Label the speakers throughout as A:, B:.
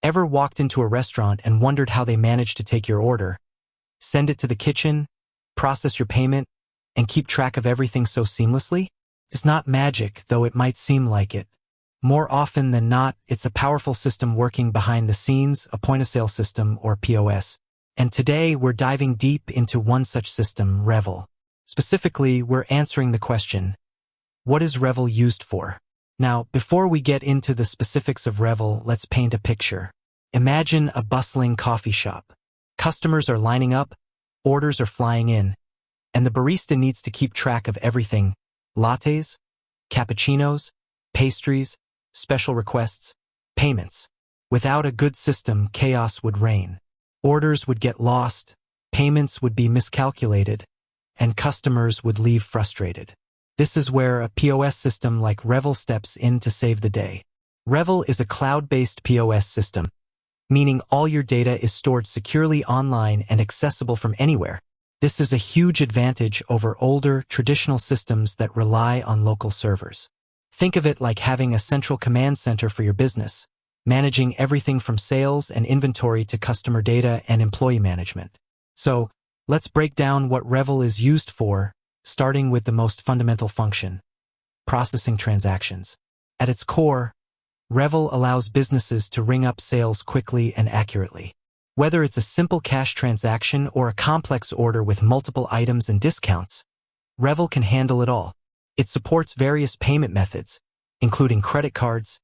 A: Ever walked into a restaurant and wondered how they managed to take your order, send it to the kitchen, process your payment, and keep track of everything so seamlessly? It's not magic, though it might seem like it. More often than not, it's a powerful system working behind the scenes, a point-of-sale system or POS. And today, we're diving deep into one such system, Revel. Specifically, we're answering the question, what is Revel used for? Now, before we get into the specifics of Revel, let's paint a picture. Imagine a bustling coffee shop. Customers are lining up, orders are flying in, and the barista needs to keep track of everything: lattes, cappuccinos, pastries, special requests, payments. Without a good system, chaos would reign. Orders would get lost, payments would be miscalculated, and customers would leave frustrated. This is where a POS system like Revel steps in to save the day. Revel is a cloud-based POS system, meaning all your data is stored securely online and accessible from anywhere. This is a huge advantage over older, traditional systems that rely on local servers. Think of it like having a central command center for your business, managing everything from sales and inventory to customer data and employee management. So, let's break down what Revel is used for, starting with the most fundamental function: processing transactions. At its core, Revel allows businesses to ring up sales quickly and accurately. Whether it's a simple cash transaction or a complex order with multiple items and discounts, Revel can handle it all. It supports various payment methods, including credit cards,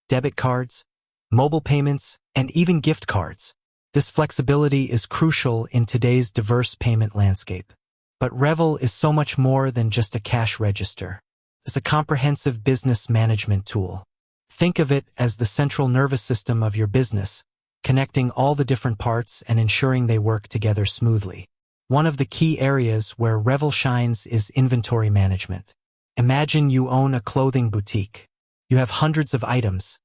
A: debit cards, mobile payments, and even gift cards. This flexibility is crucial in today's diverse payment landscape. But Revel is so much more than just a cash register. It's a comprehensive business management tool. Think of it as the central nervous system of your business, connecting all the different parts and ensuring they work together smoothly. One of the key areas where Revel shines is inventory management. Imagine you own a clothing boutique. You have hundreds of items,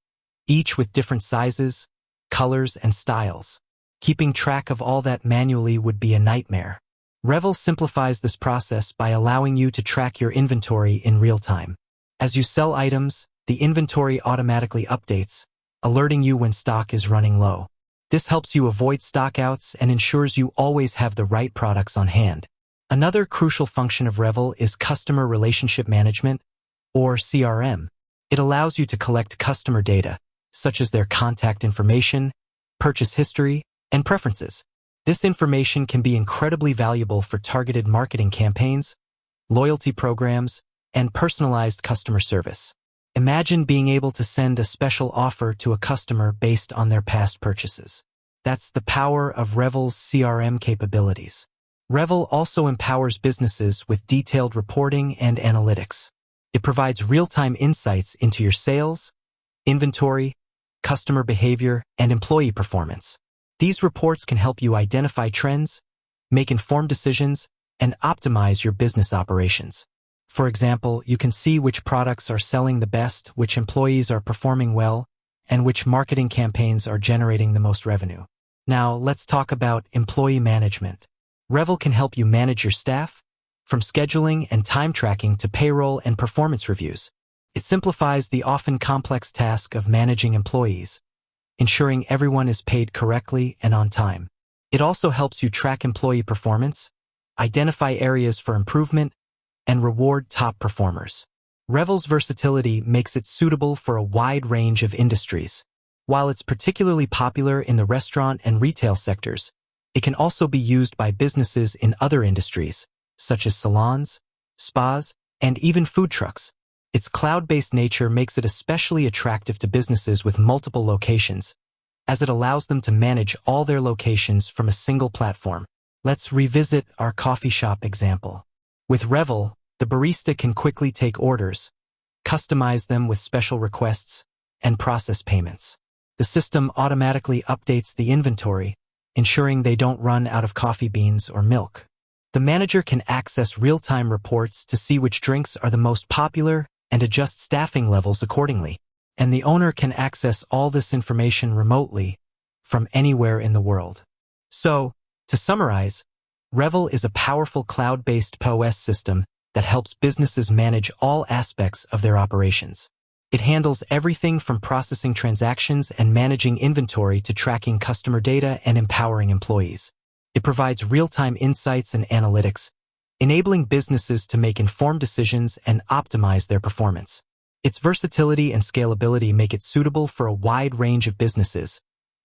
A: each with different sizes, colors, and styles. Keeping track of all that manually would be a nightmare. Revel simplifies this process by allowing you to track your inventory in real time. As you sell items, the inventory automatically updates, alerting you when stock is running low. This helps you avoid stockouts and ensures you always have the right products on hand. Another crucial function of Revel is customer relationship management, or CRM. It allows you to collect customer data, such as their contact information, purchase history, and preferences. This information can be incredibly valuable for targeted marketing campaigns, loyalty programs, and personalized customer service. Imagine being able to send a special offer to a customer based on their past purchases. That's the power of Revel's CRM capabilities. Revel also empowers businesses with detailed reporting and analytics. It provides real-time insights into your sales, inventory, customer behavior, and employee performance. These reports can help you identify trends, make informed decisions, and optimize your business operations. For example, you can see which products are selling the best, which employees are performing well, and which marketing campaigns are generating the most revenue. Now, let's talk about employee management. Revel can help you manage your staff, from scheduling and time tracking to payroll and performance reviews. It simplifies the often complex task of managing employees, ensuring everyone is paid correctly and on time. It also helps you track employee performance, identify areas for improvement, and reward top performers. Revel's versatility makes it suitable for a wide range of industries. While it's particularly popular in the restaurant and retail sectors, it can also be used by businesses in other industries, such as salons, spas, and even food trucks. Its cloud-based nature makes it especially attractive to businesses with multiple locations, as it allows them to manage all their locations from a single platform. Let's revisit our coffee shop example. With Revel, the barista can quickly take orders, customize them with special requests, and process payments. The system automatically updates the inventory, ensuring they don't run out of coffee beans or milk. The manager can access real-time reports to see which drinks are the most popular and adjust staffing levels accordingly. And the owner can access all this information remotely from anywhere in the world. So, to summarize, Revel is a powerful cloud-based POS system that helps businesses manage all aspects of their operations. It handles everything from processing transactions and managing inventory to tracking customer data and empowering employees. It provides real-time insights and analytics, enabling businesses to make informed decisions and optimize their performance. Its versatility and scalability make it suitable for a wide range of businesses,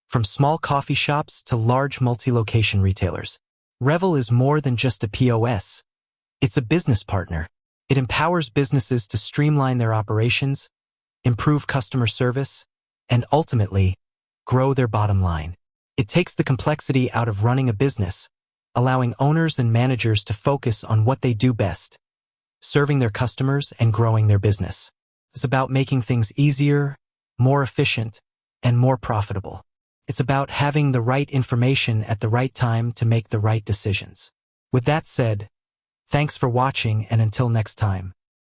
A: from small coffee shops to large multi-location retailers. Revel is more than just a POS. It's a business partner. It empowers businesses to streamline their operations, improve customer service, and ultimately, grow their bottom line. It takes the complexity out of running a business, allowing owners and managers to focus on what they do best, serving their customers and growing their business. It's about making things easier, more efficient, and more profitable. It's about having the right information at the right time to make the right decisions. With that said, thanks for watching, and until next time.